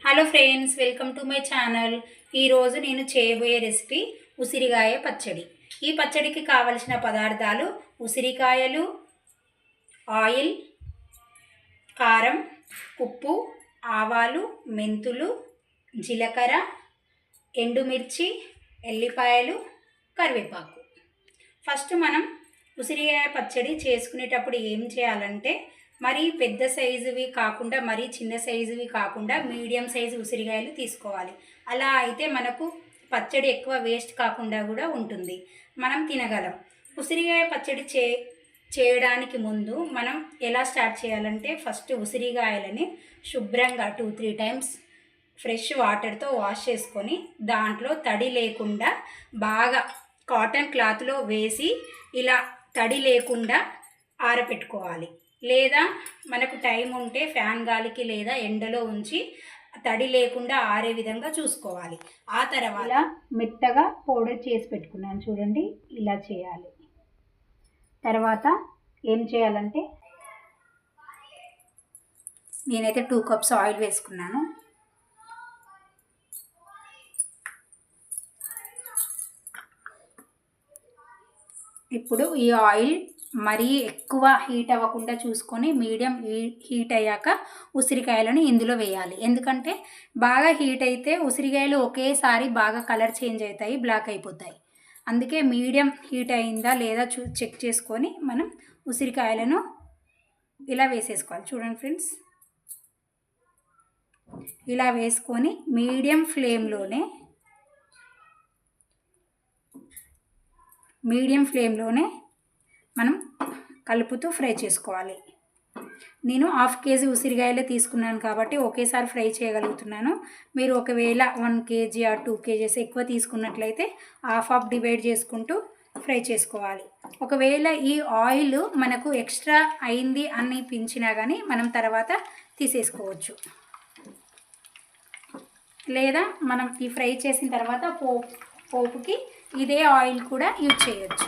Hello friends, welcome to my channel. ఈరోజు నేను చేయబోయే రెసిపీ ఉసిరికాయ పచ్చడి. ఈ పచ్చడికి కావలసిన పదార్థాలు ఉసిరికాయలు, ఆయిల్, కారం, ఉప్పు, ఆవాలు, మెంతులు, జీలకర్ర, ఎండుమిర్చి, ఎల్లిపాయలు, కరివేపాకు. ఫస్ట్ మనం ఉసిరికాయ పచ్చడి చేసుకునేటప్పుడు ఏం చేయాలంటే, మరీ పెద్ద సైజువి కాకుండా మరీ చిన్న సైజువి కాకుండా మీడియం సైజు ఉసిరికాయలు తీసుకోవాలి. అలా అయితే మనకు పచ్చడి ఎక్కువ వేస్ట్ కాకుండా కూడా ఉంటుంది, మనం తినగలం. ఉసిరికాయ పచ్చడి చేయడానికి ముందు మనం ఎలా స్టార్ట్ చేయాలంటే, ఫస్ట్ ఉసిరికాయలని శుభ్రంగా 2-3 టైమ్స్ ఫ్రెష్ వాటర్తో వాష్ చేసుకొని దాంట్లో తడి లేకుండా బాగా కాటన్ క్లాత్లో వేసి ఇలా తడి లేకుండా ఆరబెట్టుకోవాలి. లేదా మనకు టైం ఉంటే ఫ్యాన్ గాలికి లేదా ఎండలో ఉంచి తడి లేకుండా ఆరే విధంగా చూసుకోవాలి. ఆ తర్వాత మెత్తగా పౌడర్ చేసి పెట్టుకున్నాను చూడండి, ఇలా చేయాలి. తర్వాత ఏం చేయాలంటే, నేనైతే 2 కప్స్ ఆయిల్ వేసుకున్నాను. ఇప్పుడు ఈ ఆయిల్ మరీ ఎక్కువ హీట్ అవ్వకుండా చూసుకొని మీడియం హీట్ అయ్యాక ఉసిరికాయలను ఇందులో వేయాలి. ఎందుకంటే బాగా హీట్ అయితే ఉసిరికాయలు ఒకేసారి బాగా కలర్ చేంజ్ అవుతాయి, బ్లాక్ అయిపోతాయి. అందుకే మీడియం హీట్ అయిందా లేదా చెక్ చేసుకొని మనం ఉసిరికాయలను ఇలా వేసేసుకోవాలి. చూడండి ఫ్రెండ్స్, ఇలా వేసుకొని మీడియం ఫ్లేమ్లోనే మనం కలుపుతూ ఫ్రై చేసుకోవాలి. నేను 1/2 kg ఉసిరికాయలే తీసుకున్నాను కాబట్టి ఒకేసారి ఫ్రై చేయగలుగుతున్నాను. మీరు ఒకవేళ 1 kg ఆర్ 2 kgs ఎక్కువ తీసుకున్నట్లయితే హాఫ్ డివైడ్ చేసుకుంటూ ఫ్రై చేసుకోవాలి. ఒకవేళ ఈ ఆయిల్ మనకు ఎక్స్ట్రా అయింది అనిపించినా కానీ మనం తర్వాత తీసేసుకోవచ్చు. లేదా మనం ఈ ఫ్రై చేసిన తర్వాత పోపుకి ఇదే ఆయిల్ కూడా యూజ్ చేయొచ్చు.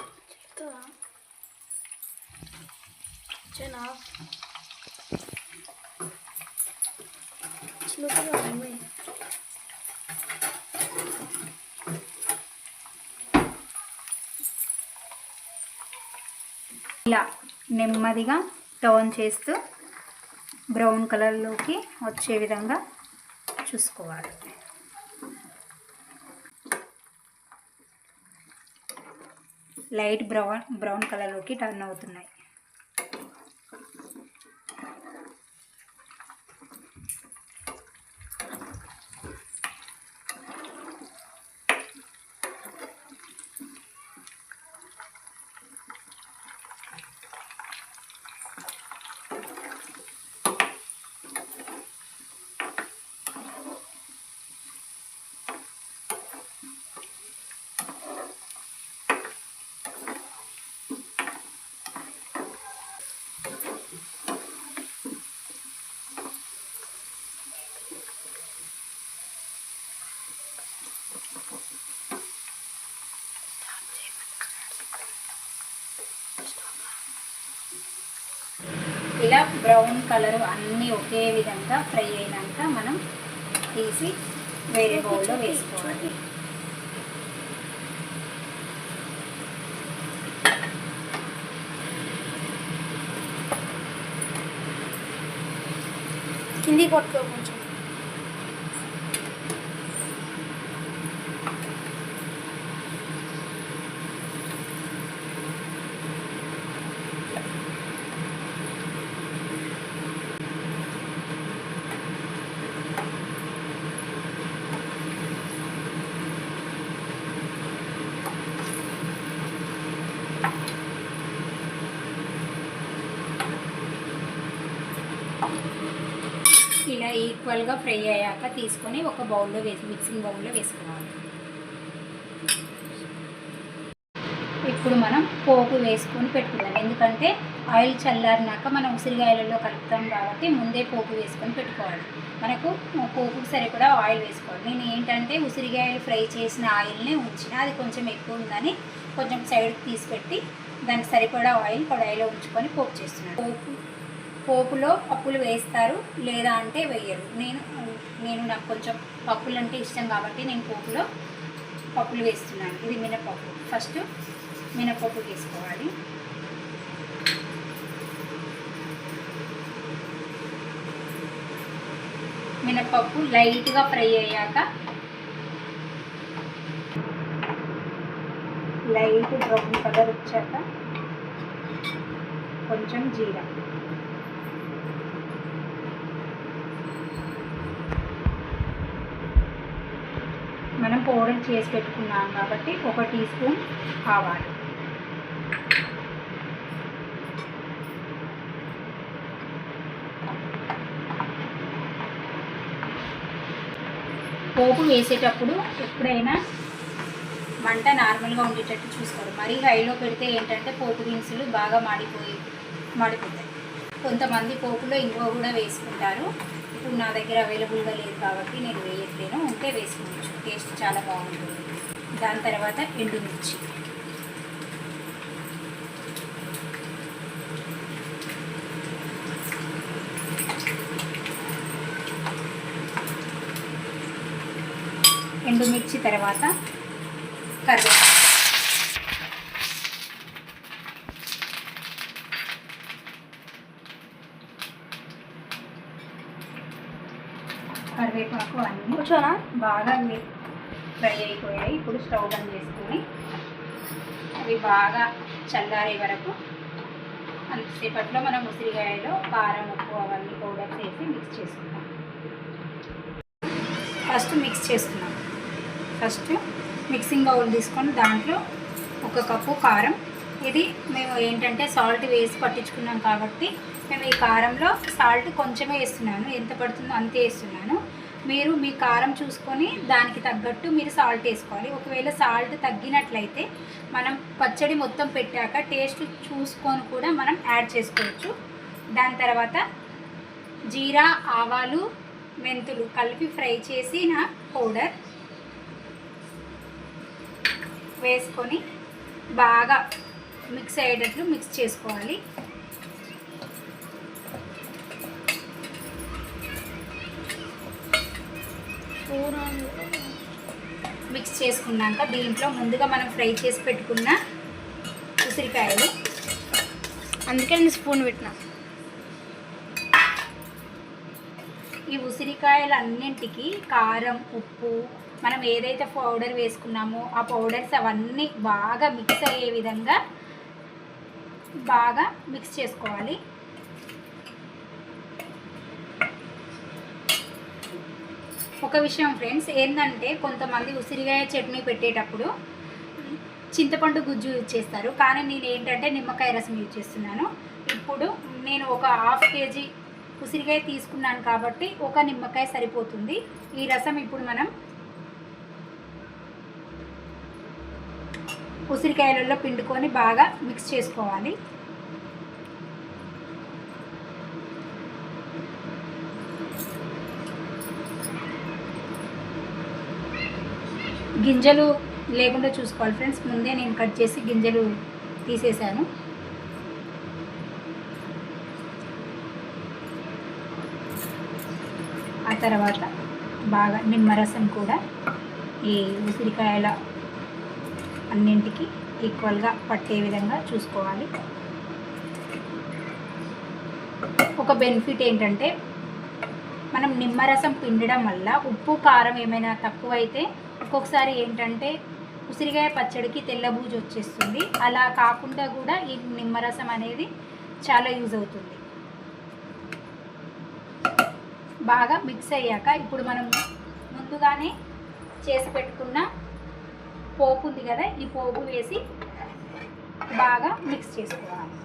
ఇలా నెమ్మదిగా టర్న్ చేస్తూ బ్రౌన్ కలర్లోకి వచ్చే విధంగా చూసుకోవాలి. లైట్ బ్రౌన్ కలర్లోకి టర్న్ అవుతున్నాయి. ఇలా బ్రౌన్ కలర్ అన్నీ ఒకే విధంగా ఫ్రై అయినాక మనం తీసి వేరే బౌల్లో వేసుకోవాలి. కింది కొట్టుకో కొంచెం. ఇలా ఈక్వల్గా ఫ్రై అయ్యాక తీసుకొని ఒక బౌల్లో మిక్సింగ్ బౌల్లో వేసుకోవాలి. ఇప్పుడు మనం పోపు వేసుకొని పెట్టుకుందాం. ఎందుకంటే ఆయిల్ చల్లారినాక మనం ఉసిరికాయలలో కలుపుతాం కాబట్టి ముందే పోపు వేసుకొని పెట్టుకోవాలి. మనకు పోపుకి సరిపడా ఆయిల్ వేసుకోవాలి. నేను ఏంటంటే ఉసిరికాయలు ఫ్రై చేసిన ఆయిల్నే ఉంచిన, అది కొంచెం ఎక్కువ ఉందని కొంచెం సైడ్కి తీసి పెట్టి దానికి సరిపడా ఆయిల్ కడాయిలో ఉంచుకొని పోపు చేస్తున్నాను. పోపులో పప్పులు వేస్తారు, లేదా అంటే వేయరు. నాకు కొంచెం పప్పులు అంటే ఇష్టం కాబట్టి నేను పోపులో పప్పులు వేస్తున్నాను. ఇది మినపప్పు. ఫస్ట్ మినపప్పు వేసుకోవాలి. మినపప్పు లైట్గా ఫ్రై అయ్యాక లైట్ బ్రౌన్ కలర్ వచ్చాక కొంచెం జీరా, మనం పౌడర్ చేసి పెట్టుకున్నాం కాబట్టి 1 టీ స్పూన్ ఆవాలు, పోపు వేసేటప్పుడు ఎప్పుడైనా మంట నార్మల్గా ఉండేటట్టు చూసుకోవాలి. మరీ హైలో పెడితే ఏంటంటే పోపు దినుసులు బాగా మాడిపోతాయి. కొంతమంది పోపులో ఇంకో కూడా వేసుకుంటారు. ఇప్పుడు నా దగ్గర అవైలబుల్గా లేదు కాబట్టి నేను వేయట్లేను. ఉంటే వేసుకోవచ్చు, టేస్ట్ చాలా బాగుంటుంది. దాని తర్వాత ఎండుమిర్చి, ఎండుమిర్చి తర్వాత కరివేపాకు అన్నీ బాగా ఫ్రై అయిపోయాయి. ఇప్పుడు స్టవ్ ఆన్ చేసుకొని అవి బాగా చల్లారే వరకు అంతసేపట్లో మనం ఉసిరికాయలో కారం, ఉప్పు అవన్నీ పౌడర్స్ వేసి మిక్స్ చేసుకుంటాం. ఫస్ట్ మిక్సింగ్ బౌల్ తీసుకొని దాంట్లో 1 కప్పు కారం. ఇది మేము ఏంటంటే సాల్ట్ వేసి పట్టించుకున్నాం కాబట్టి మేము ఈ కారంలో సాల్ట్ కొంచెమే వేస్తున్నాను. ఎంత పడుతుందో అంతే వేస్తున్నాను. మీరు మీ కారం చూసుకొని దానికి తగ్గట్టు మీరు సాల్ట్ వేసుకోవాలి. ఒకవేళ సాల్ట్ తగ్గినట్లయితే మనం పచ్చడి మొత్తం పెట్టాక టేస్ట్ చూసుకొని కూడా మనం యాడ్ చేసుకోవచ్చు. దాని తర్వాత జీరా, ఆవాలు, మెంతులు కలిపి ఫ్రై చేసిన పౌడర్ వేసుకొని బాగా మిక్స్ అయ్యేటట్లు మిక్స్ చేసుకోవాలి. మిక్స్ చేసుకున్నాక దీంట్లో ముందుగా మనం ఫ్రై చేసి పెట్టుకున్న ఉసిరికాయలు, అందుకే నేను స్పూన్ పెట్టినా. ఈ ఉసిరికాయలు అన్నింటికి కారం, ఉప్పు, మనం ఏదైతే పౌడర్ వేసుకున్నామో ఆ పౌడర్స్ అవన్నీ బాగా మిక్స్ అయ్యే విధంగా బాగా మిక్స్ చేసుకోవాలి. ఒక విషయం ఫ్రెండ్స్ ఏంటంటే కొంతమంది ఉసిరికాయ చట్నీ పెట్టేటప్పుడు చింతపండు గుజ్జు యూజ్ చేస్తారు, కానీ నేను ఏంటంటే నిమ్మకాయ రసం యూజ్ చేస్తున్నాను. ఇప్పుడు నేను ఒక 1/2 కేజీ ఉసిరికాయ తీసుకున్నాను కాబట్టి 1 నిమ్మకాయ సరిపోతుంది. ఈ రసం ఇప్పుడు మనం ఉసిరికాయలలో పిండుకొని బాగా మిక్స్ చేసుకోవాలి. గింజలు లేకుండా చూసుకోవాలి ఫ్రెండ్స్. ముందే నేను కట్ చేసి గింజలు తీసేసాను. ఆ తర్వాత బాగా నిమ్మరసం కూడా ఈ ఉసిరికాయల అన్నింటికి ఈక్వల్గా పట్టే విధంగా చూసుకోవాలి. ఒక బెనిఫిట్ ఏంటంటే మనం నిమ్మరసం పిండడం వల్ల ఉప్పు, కారం ఏమైనా తక్కువైతే ఒక్కొక్కసారి ఏంటంటే ఉసిరికాయ పచ్చడికి తెల్లబూజు వచ్చేస్తుంది. అలా కాకుండా కూడా ఈ నిమ్మరసం అనేది చాలా యూజ్ అవుతుంది. బాగా మిక్స్ అయ్యాక ఇప్పుడు మనం ముందుగానే చేసి పెట్టుకున్న పోపు ఉంది కదా, ఈ పోపు వేసి బాగా మిక్స్ చేసుకోవాలి.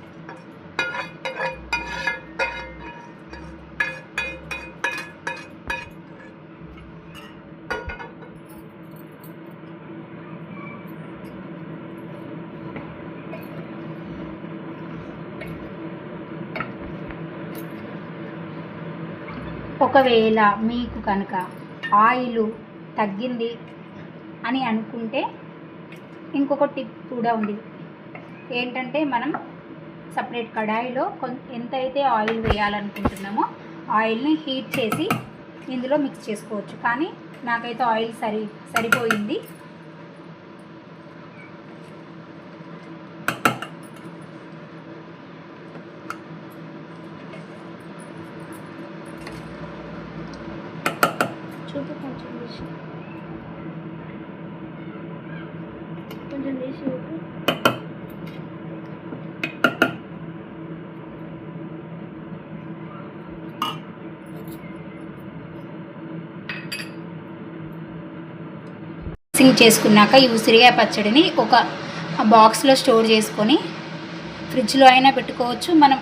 ఒకవేళ మీకు కనుక ఆయిల్ తగ్గింది అని అనుకుంటే ఇంకొక టిప్ కూడా ఉంది. ఏంటంటే మనం సపరేట్ కడాయిలో ఎంతైతే ఆయిల్ వేయాలనుకుంటున్నామో ఆయిల్ని హీట్ చేసి ఇందులో మిక్స్ చేసుకోవచ్చు. కానీ నాకైతే ఆయిల్ సరిపోయింది. చూపు కొంచెం వేసి చూపు. మిక్సింగ్ చేసుకున్నాక ఈ ఉసిరికాయ పచ్చడిని ఒక బాక్స్లో స్టోర్ చేసుకొని ఫ్రిడ్జ్లో అయినా పెట్టుకోవచ్చు, మనం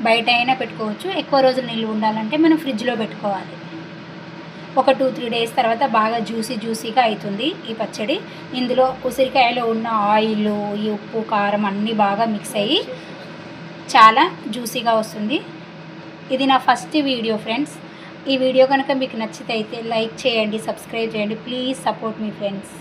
బయట అయినా పెట్టుకోవచ్చు. ఎక్కువ రోజులు నిల్వ ఉండాలంటే మనం ఫ్రిడ్జ్లో పెట్టుకోవాలి. ఒక 2-3 డేస్ తర్వాత బాగా జ్యూసీగా అవుతుంది ఈ పచ్చడి. ఇందులో ఉసిరికాయలో ఉన్న ఆయిల్, ఈ ఉప్పు, కారం అన్నీ బాగా మిక్స్ అయ్యి చాలా జ్యూసీగా వస్తుంది. ఇది నా ఫస్ట్ వీడియో ఫ్రెండ్స్. ఈ వీడియో కనుక మీకు నచ్చితే లైక్ చేయండి, సబ్స్క్రైబ్ చేయండి. Please support me friends.